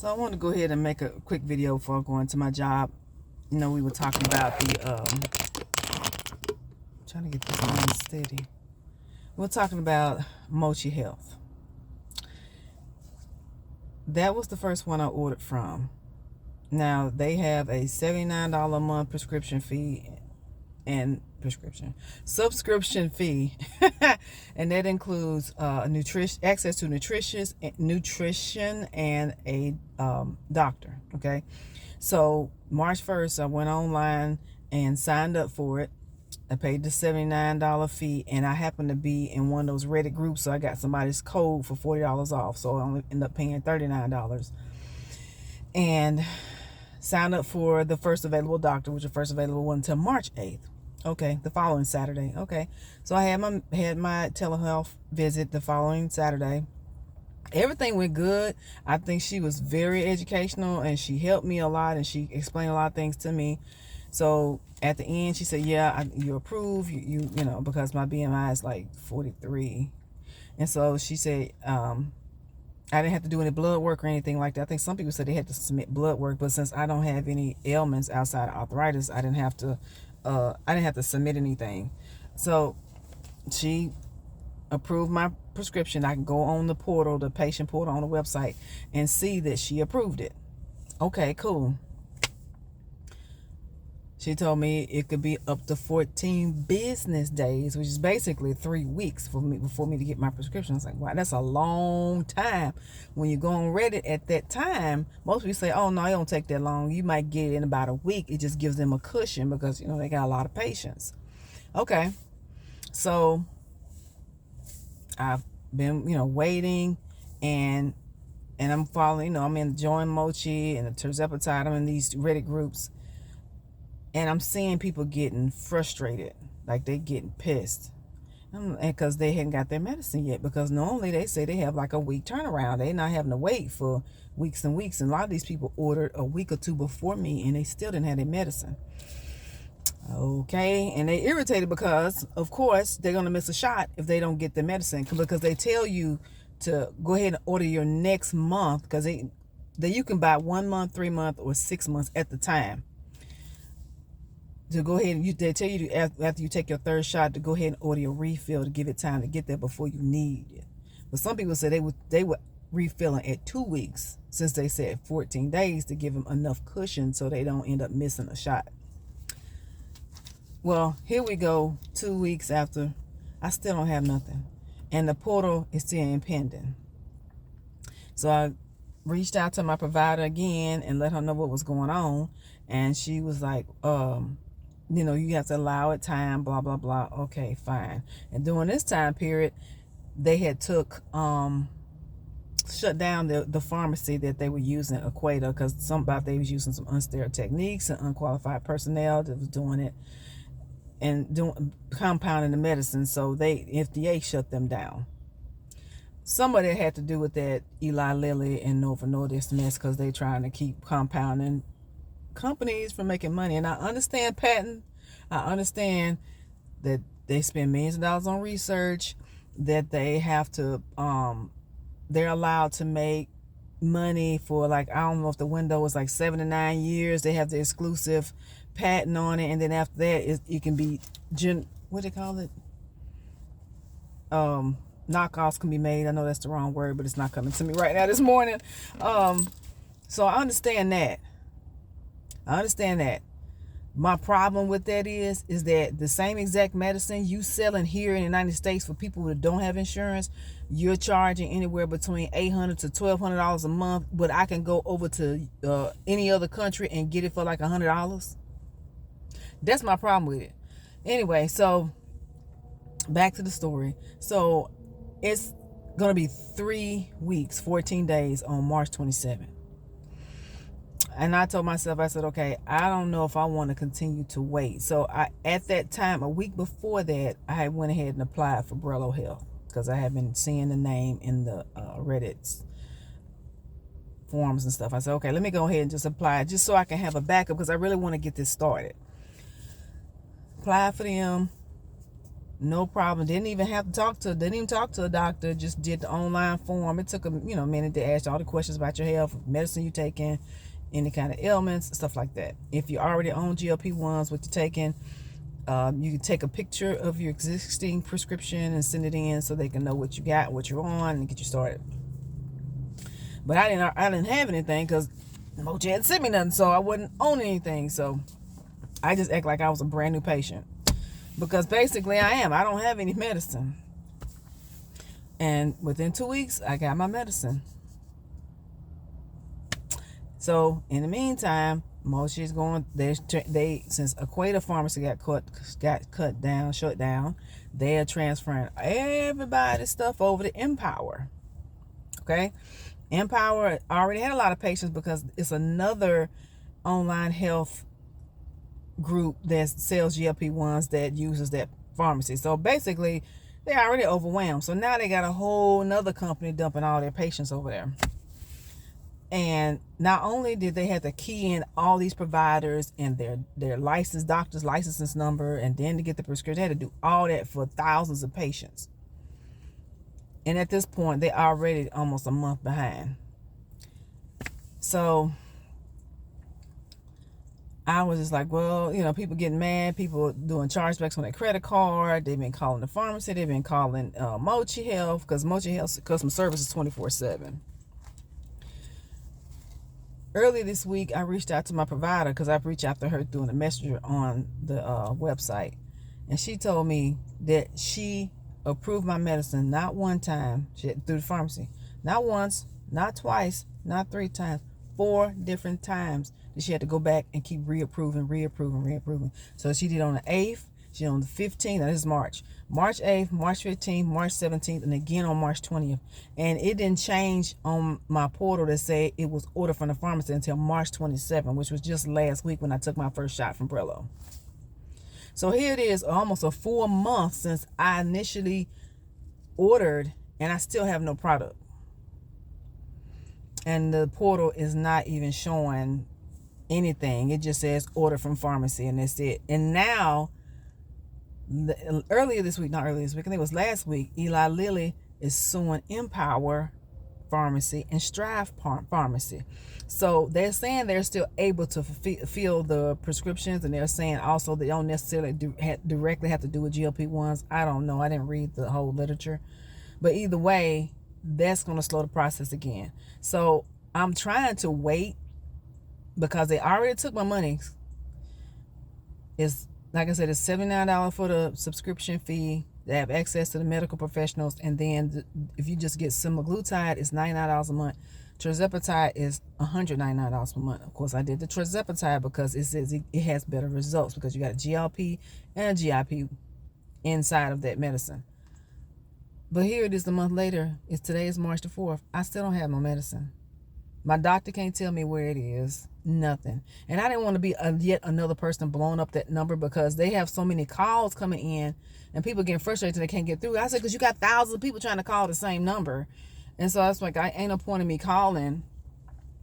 So I want to go ahead and make a quick video before going to my job. You know, we were talking about trying to get this on steady. We're talking about Mochi Health. That was the first one I ordered from. Now, they have a $79 a month prescription fee and subscription fee. And that includes access to nutrition and a doctor. Okay. So March 1st, I went online and signed up for it. I paid the $79 fee, and I happened to be in one of those Reddit groups, so I got somebody's code for $40 off. So I only ended up paying $39 and signed up for the first available doctor, which the first available one until March 8th. Okay, the following Saturday. Okay, so I had my telehealth visit the following Saturday. Everything went good. I think she was very educational, and she helped me a lot, and she explained a lot of things to me. So at the end, she said, "Yeah, you approve. You know, because my BMI is like 43," and so she said, I didn't have to do any blood work or anything like that. I think some people said they had to submit blood work, but since I don't have any ailments outside of arthritis, I didn't have to submit anything. So she approved my prescription. I can go on the portal, the patient portal on the website, and see that she approved it. Okay, cool. She told me it could be up to 14 business days, which is basically 3 weeks for me to get my prescription. I was like, wow, that's a long time. When you go on Reddit at that time, most people say, oh, no, it don't take that long. You might get it in about a week. It just gives them a cushion because, you know, they got a lot of patients. Okay. So I've been, you know, waiting and I'm following, you know, I'm enjoying Mochi and the Terzepatide. I'm in these Reddit groups. And I'm seeing people getting frustrated, like they getting pissed, and because they hadn't got their medicine yet. Because normally they say they have like a week turnaround. They're not having to wait for weeks and weeks. And a lot of these people ordered a week or two before me, and they still didn't have their medicine. Okay, and they irritated because, of course, they're gonna miss a shot if they don't get their medicine, because they tell you to go ahead and order your next month, because you can buy 1 month, 3 months, or 6 months at the time. To go ahead and they tell you after you take your third shot to go ahead and order your refill to give it time to get there before you need it. But some people said they would refilling at 2 weeks, since they said 14 days to give them enough cushion so they don't end up missing a shot. Well, here we go, 2 weeks after, I still don't have nothing, and the portal is still impending. So I reached out to my provider again and let her know what was going on, and she was like, you know, you have to allow it time, blah, blah, blah. Okay, fine. And during this time period, they had shut down the pharmacy that they were using, Equator, because they was using some unsterile techniques and unqualified personnel that was doing it and compounding the medicine. So FDA shut them down. Some of it had to do with that Eli Lilly and Novo Nordisk mess, because they trying to keep compounding companies from making money. And I understand patent. I understand that they spend millions of dollars on research, that they have to they're allowed to make money for, like, I don't know if the window is like 7 to 9 years. They have the exclusive patent on it, and then after that it can be what do they call it, knockoffs can be made. I know that's the wrong word, but it's not coming to me right now this morning. So I understand that. My problem with that is that the same exact medicine you selling here in the United States for people that don't have insurance, you're charging anywhere between $800 to $1,200 a month, but I can go over to any other country and get it for like $100. That's my problem with it. Anyway, so back to the story. So it's gonna be 3 weeks, 14 days on March 27th. And I told myself, I said, okay, I don't know if I want to continue to wait. So at that time, a week before that, I went ahead and applied for Mochi Health, because I had been seeing the name in the Reddit forums and stuff. I said, okay, let me go ahead and just apply, just so I can have a backup, because I really want to get this started. Applied for them. no problem. Didn't even talk to a doctor. Just did the online form. It took a minute to ask all the questions about your health, medicine you taking, any kind of ailments, stuff like that. If you already own GLP-1s, what you're taking, you can take a picture of your existing prescription and send it in so they can know what you got, what you're on, and get you started. But I didn't have anything because Mochi hadn't sent me nothing, so I wouldn't own anything. So I just act like I was a brand new patient, because basically I am. I don't have any medicine. And within 2 weeks, I got my medicine. So in the meantime, Mochi is going. They since Equator Pharmacy got shut down. They are transferring everybody's stuff over to Empower. Okay, Empower already had a lot of patients because it's another online health group that sells GLP-1s that uses that pharmacy. So basically, they're already overwhelmed. So now they got a whole nother company dumping all their patients over there. And not only did they have to key in all these providers and their licensed doctor's license number, and then to get the prescription, they had to do all that for thousands of patients. And at this point, they're already almost a month behind. So I was just like, well, people getting mad, people doing chargebacks on their credit card. They've been calling the pharmacy. They've been calling Mochi Health, because Mochi Health customer service is 24/7. Earlier this week, I reached out to my provider because I've reached out to her through a messenger on the website. And she told me that she approved my medicine not one time through the pharmacy. Not once, not twice, not 3 times, 4 different times. She had to go back and keep reapproving. So she did on the 8th, she did on the 15th, now this is March 8th, March 15th, March 17th, and again on March 20th. And it didn't change on my portal to say it was ordered from the pharmacy until March 27th, which was just last week when I took my first shot from Brello. So here it is, almost a full month since I initially ordered, and I still have no product. And the portal is not even showing anything. It just says order from pharmacy, and that's it. And now, earlier this week, I think it was last week, Eli Lilly is suing Empower Pharmacy and Strive Pharmacy. So they're saying they're still able to fill the prescriptions, and they're saying also they don't necessarily directly have to do with GLP-1s. I don't know. I didn't read the whole literature. But either way, that's going to slow the process again. So I'm trying to wait because they already took my money. It's, like I said, it's $79 for the subscription fee. They have access to the medical professionals. And then if you just get semaglutide, it's $99 a month. Tirzepatide is $199 per month. Of course, I did the tirzepatide because it says it has better results because you got a GLP and a GIP inside of that medicine. But here it is a month later. Today is March the 4th. I still don't have my medicine. My doctor can't tell me where it is. Nothing. And I didn't want to be yet another person blowing up that number because they have so many calls coming in and people getting frustrated they can't get through. I said, because you got thousands of people trying to call the same number. And so I was like, I ain't no point in me calling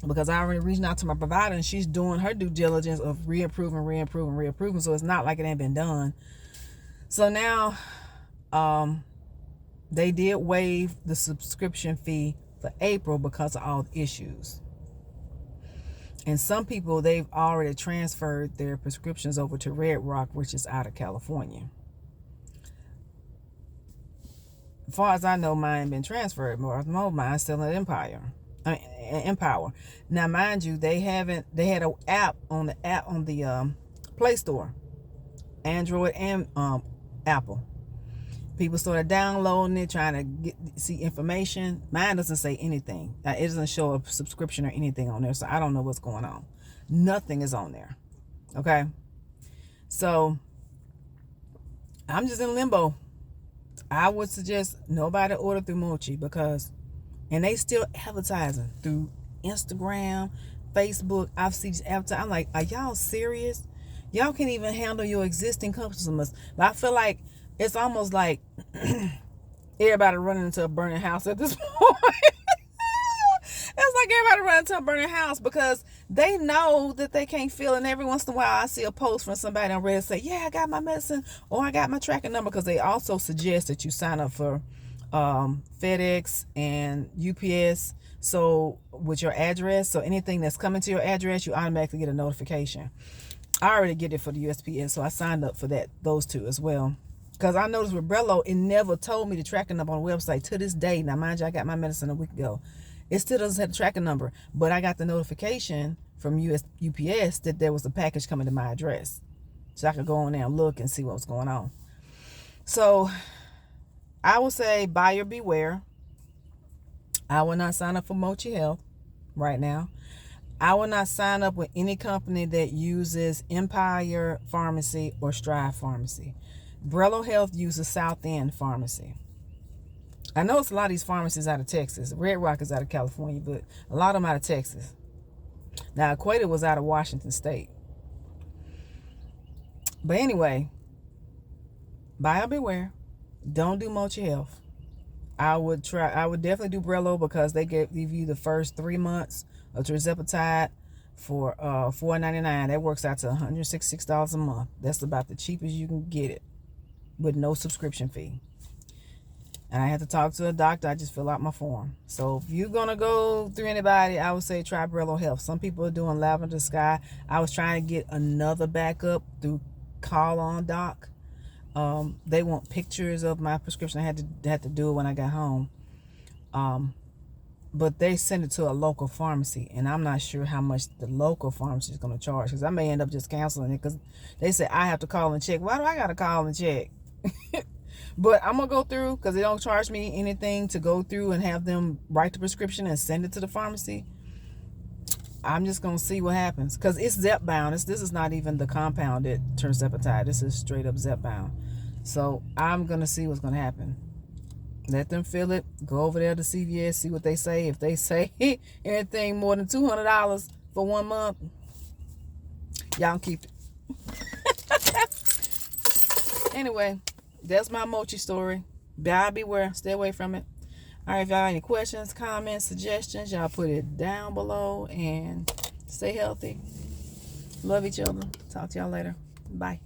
because I already reached out to my provider and she's doing her due diligence of reapproving. So it's not like it ain't been done. So now, they did waive the subscription fee for April because of all the issues. And some people, they've already transferred their prescriptions over to Red Rock, which is out of California. As far as I know, mine been transferred. More of mine's still at Empower. Now, mind you, they had an app on the Play Store, Android and Apple. People started downloading it, trying to see information. Mine doesn't say anything. It doesn't show a subscription or anything on there, so I don't know what's going on. Nothing is on there. Okay? So, I'm just in limbo. I would suggest nobody order through Mochi and they still advertising through Instagram, Facebook. I've seen advertising. I'm like, are y'all serious? Y'all can't even handle your existing customers. But I feel like it's almost like everybody running into a burning house at this point. It's like everybody running into a burning house because They know that they can't feel it. And every once in a while I see a post from somebody on Reddit say, yeah, I got my medicine, or I got my tracking number, because they also suggest that you sign up for FedEx and UPS, so with your address, so anything that's coming to your address, you automatically get a notification. I already get it for the USPS, so I signed up for those two as well. Because I noticed with Brello, it never told me the tracking number on the website to this day. Now, mind you, I got my medicine a week ago. It still doesn't have the tracking number, but I got the notification from UPS that there was a package coming to my address, so I could go on there and look and see what was going on. So I would say buyer beware. I will not sign up for Mochi Health right now. I will not sign up with any company that uses Empire Pharmacy or Strive Pharmacy. Brello Health uses South End Pharmacy. I know it's a lot of these pharmacies out of Texas. Red Rock is out of California, but a lot of them out of Texas. Now, Equator was out of Washington State. But anyway, buyer beware. Don't do Mochi Health. I would definitely do Brello, because they give you the first 3 months of tirzepatide for $4.99. That works out to $166 a month. That's about the cheapest you can get it, with no subscription fee. And I had to talk to a doctor. I just fill out my form. So if you're going to go through anybody, I would say try Brello Health. Some people are doing Lavender Sky. I was trying to get another backup through Call On Doc. They want pictures of my prescription. I had to do it when I got home. But they send it to a local pharmacy, and I'm not sure how much the local pharmacy is going to charge, because I may end up just canceling it, because they say I have to call and check. Why do I got to call and check? But I'm going to go through, because they don't charge me anything to go through and have them write the prescription and send it to the pharmacy. I'm just going to see what happens, because it's Zepbound. This is not even the compounded tirzepatide. This is straight up Zepbound. So I'm going to see what's going to happen. Let them fill it. Go over there to CVS, see what they say. If they say anything more than $200 for 1 month, y'all keep it. Anyway, that's my Mochi story. Buyer beware. Stay away from it. All right, if y'all have any questions, comments, suggestions, y'all put it down below, and stay healthy. Love each other. Talk to y'all later. Bye.